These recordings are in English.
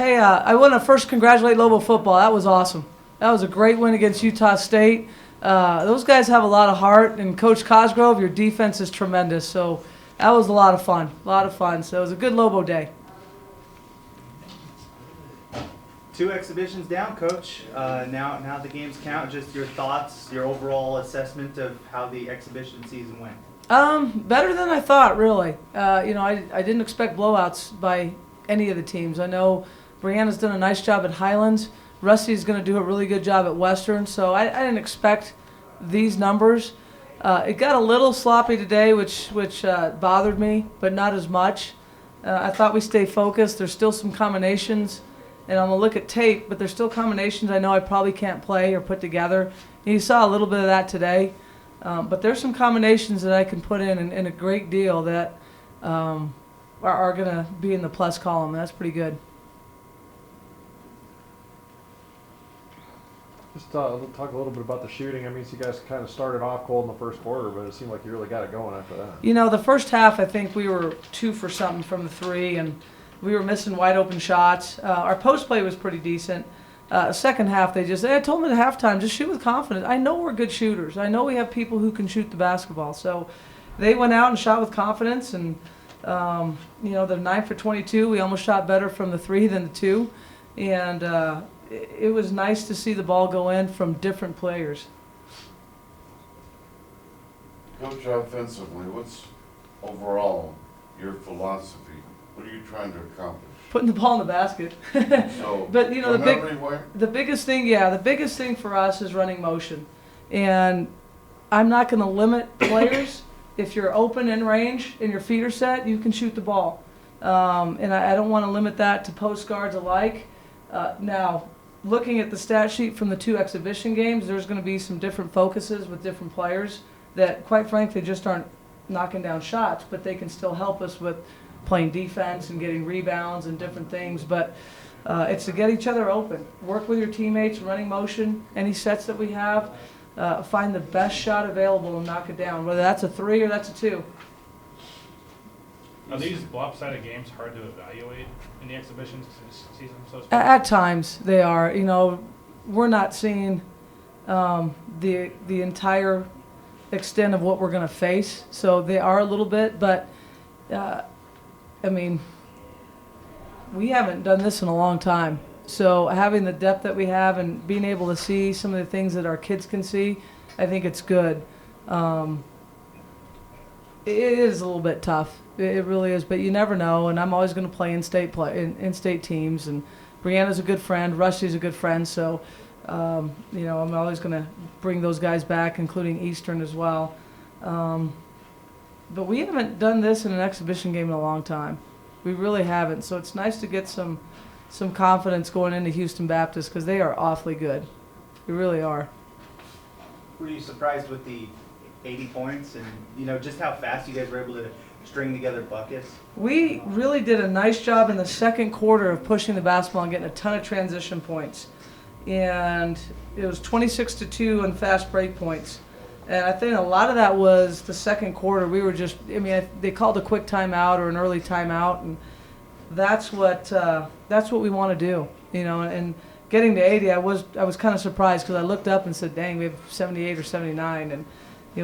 Hey, I want to first congratulate Lobo football. That was awesome. That was a great win against Utah State. Those guys have a lot of heart, and Coach Cosgrove, your defense is tremendous. So that was a lot of fun, So it was a good Lobo day. 2 exhibitions down, Coach. Now the games count. Just your thoughts, your overall assessment of how the exhibition season went. Better than I thought, really. I didn't expect blowouts by any of the teams. I know Brianna's done a nice job at Highlands. Rusty's going to do a really good job at Western, so I didn't expect these numbers. It got a little sloppy today, which bothered me, but not as much. I thought we stayed focused. There's still some combinations, and I'm going to look at tape, but there's still combinations I know I probably can't play or put together. And you saw a little bit of that today. But there's some combinations that I can put in a great deal that are going to be in the plus column. That's pretty good. Just talk a little bit about the shooting. I mean, so you guys kind of started off cold in the first quarter, but it seemed like you really got it going after that. The first half, I think we were 2 for something from the 3, and we were missing wide open shots. Our post play was pretty decent. Second half, I told them at halftime, just shoot with confidence. I know we're good shooters. I know we have people who can shoot the basketball. So they went out and shot with confidence, and they're 9 for 22. We almost shot better from the 3 than the 2, and it was nice to see the ball go in from different players. Coach, offensively, what's overall your philosophy? What are you trying to accomplish? Putting the ball in the basket. So, but the biggest thing for us is running motion, and I'm not going to limit players. If you're open in range and your feet are set, you can shoot the ball, and I don't want to limit that to post guards alike. Now, looking at the stat sheet from the 2 exhibition games, there's going to be some different focuses with different players that, quite frankly, just aren't knocking down shots, but they can still help us with playing defense and getting rebounds and different things. But it's to get each other open, work with your teammates, running motion, any sets that we have, find the best shot available and knock it down, whether that's a 3 or that's a 2. Are these lopsided games hard to evaluate in the exhibition season? At times they are. We're not seeing the entire extent of what we're going to face, so they are a little bit. But we haven't done this in a long time. So having the depth that we have and being able to see some of the things that our kids can see, I think it's good. It is a little bit tough. It really is, but you never know. And I'm always going to play in-state teams. And Brianna's a good friend. Rusty's a good friend. So, I'm always going to bring those guys back, including Eastern as well. But we haven't done this in an exhibition game in a long time. We really haven't. So it's nice to get some confidence going into Houston Baptist because they are awfully good. They really are. Were you surprised with the 80 points and just how fast you guys were able to string together buckets? We really did a nice job in the second quarter of pushing the basketball and getting a ton of transition points. And it was 26-2 on fast break points. And I think a lot of that was the second quarter. We were just, they called a quick timeout or an early timeout, and that's what we want to do, and getting to 80, I was kind of surprised because I looked up and said, dang, we have 78 or 79, and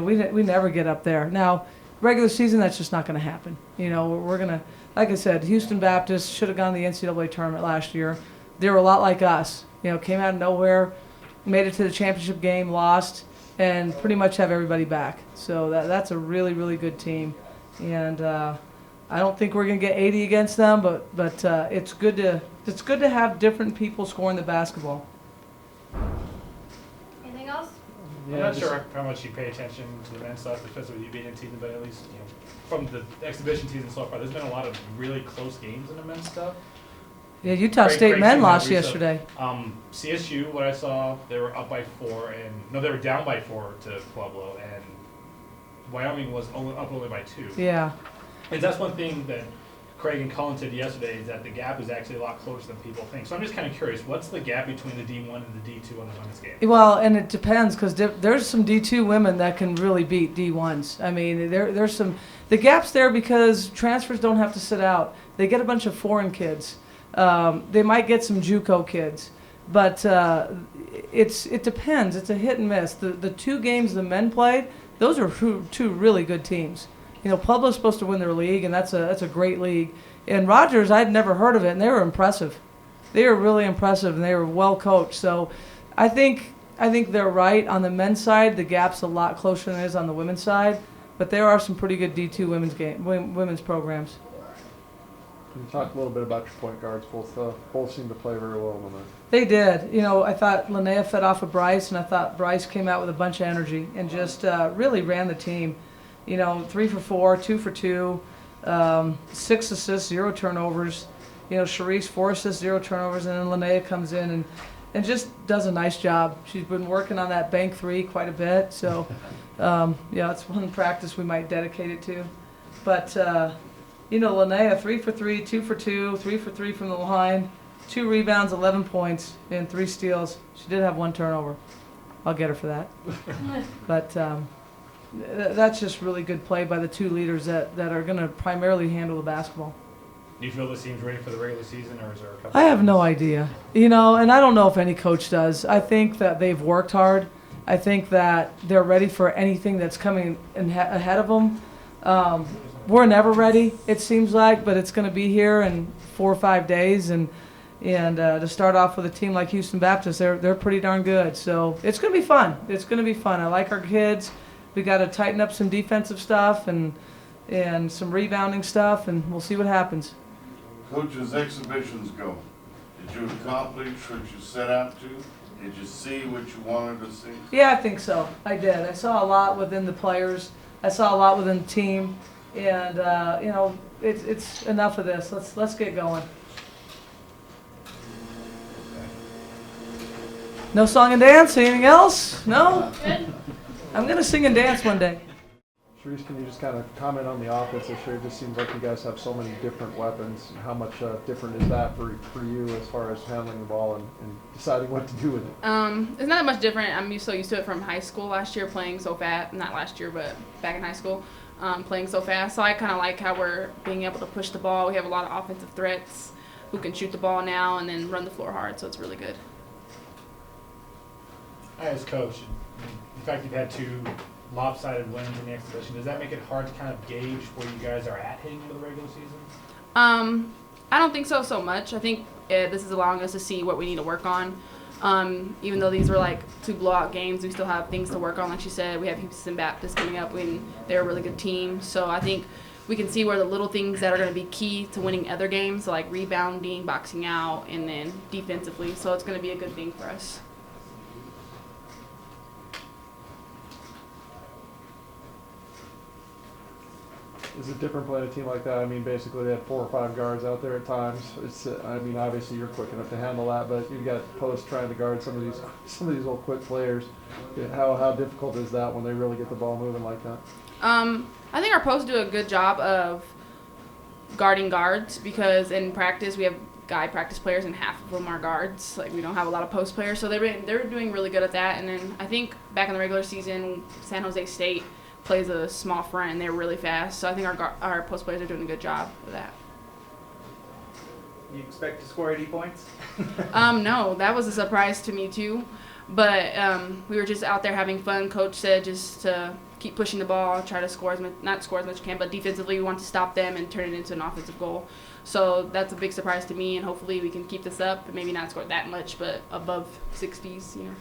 we never get up there. Now, regular season, that's just not going to happen. We're going to, like I said, Houston Baptist should have gone to the NCAA tournament last year. They were a lot like us. Came out of nowhere, made it to the championship game, lost, and pretty much have everybody back. So that's a really, really good team. And I don't think we're going to get 80 against them, but it's good to have different people scoring the basketball. Anything else? I'm not sure how much you pay attention to the men's stuff, especially with you being in season, but at least from the exhibition season so far, there's been a lot of really close games in the men's stuff. Yeah, Utah State men lost yesterday. CSU, what I saw, they were up by 4, they were down by 4 to Pueblo, and Wyoming was up only by 2. Yeah. And that's one thing that Craig and Cullen said yesterday, is that the gap is actually a lot closer than people think. So I'm just kind of curious, what's the gap between the D1 and the D2 on the women's game? Well, and it depends because there's some D2 women that can really beat D1s. There's the gap's there because transfers don't have to sit out. They get a bunch of foreign kids. They might get some JUCO kids, but it depends. It's a hit and miss. The 2 games the men played, those are 2 really good teams. You know, Pueblo's supposed to win their league, and that's a great league. And Rogers, I'd never heard of it, and they were impressive. They were really impressive, and they were well coached. So I think they're right. On the men's side, the gap's a lot closer than it is on the women's side, but there are some pretty good D2 women's programs. Can you talk a little bit about your point guards? Both seem to play very well in the night. They did. You know, I thought Linnea fed off of Bryce, and I thought Bryce came out with a bunch of energy and just really ran the team. You know, 3 for 4, 2 for 2, 6 assists, 0 turnovers. You know, Cherise 4 assists, 0 turnovers, and then Linnea comes in and just does a nice job. She's been working on that bank 3 quite a bit, so yeah, it's one practice we might dedicate it to. But you know, Linnea 3 for 3, 2 for 2, 3 for 3 from the line, 2 rebounds, 11 points, and 3 steals. She did have 1 turnover. I'll get her for that. But that's just really good play by the 2 leaders that are going to primarily handle the basketball. Do you feel this team's ready for the regular season, or is there a couple? I have no idea. You know, and I don't know if any coach does. I think that they've worked hard. I think that they're ready for anything that's coming ahead of them. We're never ready, it seems like, but it's going to be here in 4 or 5 days. And to start off with a team like Houston Baptist, they're pretty darn good. So it's going to be fun. It's going to be fun. I like our kids. We got to tighten up some defensive stuff and some rebounding stuff, and we'll see what happens. Coach, as exhibitions go, did you accomplish what you set out to? Did you see what you wanted to see? Yeah, I think so. I did. I saw a lot within the players. I saw a lot within the team, and you know, it's enough of this. Let's get going. No song and dance. Anything else? No. Good. I'm gonna sing and dance one day. Cherise, can you just kind of comment on the offense this year? It just seems like you guys have so many different weapons. How much different is that for you as far as handling the ball and deciding what to do with it? It's not that much different. I'm so used to it from high school last year, playing so fast. Not last year, but back in high school, playing so fast. So I kind of like how we're being able to push the ball. We have a lot of offensive threats who can shoot the ball now and then run the floor hard, so it's really good. As coach, the fact you've had 2 lopsided wins in the exhibition, does that make it hard to kind of gauge where you guys are at heading into the regular season? I don't think so much. I think this is allowing us to see what we need to work on. Even though these were like 2 blowout games, we still have things to work on. Like she said, we have Houston Baptist coming up, and they're a really good team. So I think we can see where the little things that are going to be key to winning other games, so like rebounding, boxing out, and then defensively. So it's going to be a good thing for us. Is it different playing a team like that? I mean, basically they had 4 or 5 guards out there at times. It's, I mean, obviously you're quick enough to handle that, but you've got posts trying to guard some of these old quick players. How difficult is that when they really get the ball moving like that? I think our posts do a good job of guarding guards, because in practice we have guy practice players and half of them are guards. Like, we don't have a lot of post players, so they're doing really good at that. And then I think back in the regular season, San Jose State plays a small front and they're really fast. So I think our post players are doing a good job of that. You expect to score 80 points? No, that was a surprise to me too. But we were just out there having fun. Coach said just to keep pushing the ball, try to score not score as much as you can, but defensively we want to stop them and turn it into an offensive goal. So that's a big surprise to me, and hopefully we can keep this up and maybe not score that much, but above 60s, you know.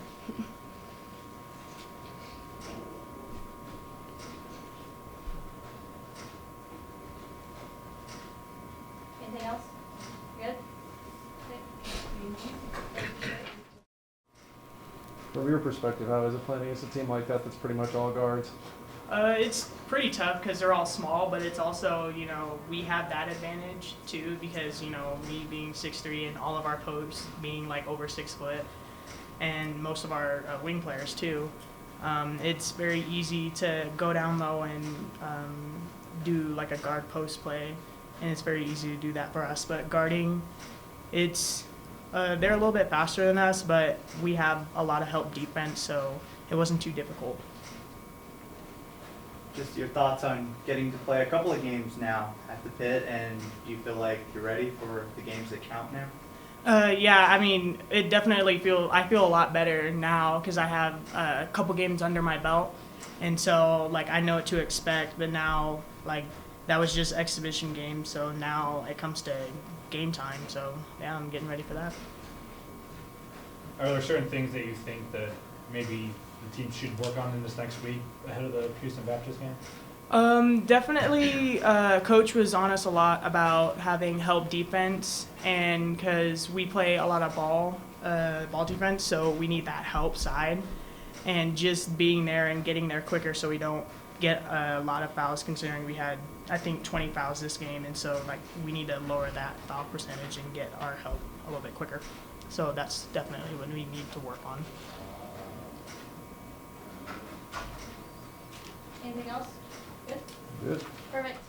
Anything else? Good? From your perspective, how is it playing against a team like that that's pretty much all guards? It's pretty tough because they're all small, but it's also, you know, we have that advantage too because, you know, me being 6'3" and all of our posts being like over 6 foot, and most of our wing players too. It's very easy to go down low and do like a guard post play, and it's very easy to do that for us. But guarding, it's they're a little bit faster than us, but we have a lot of help defense, so it wasn't too difficult. just your thoughts on getting to play a couple of games now at the pit, and do you feel like you're ready for the games that count now? Yeah, I mean, it definitely I feel a lot better now because I have a couple games under my belt, and so like I know what to expect. But now, like that was just exhibition game, so now it comes to game time. So yeah, I'm getting ready for that. Are there certain things that you think that maybe the team should work on in this next week ahead of the Houston Baptist game? Definitely, Coach was on us a lot about having help defense, and because we play a lot of ball defense, so we need that help side, and just being there and getting there quicker so we don't get a lot of fouls, considering we had, I think, 20 fouls this game, and so like we need to lower that foul percentage and get our help a little bit quicker. So that's definitely what we need to work on. Anything else? Good? Good. Perfect.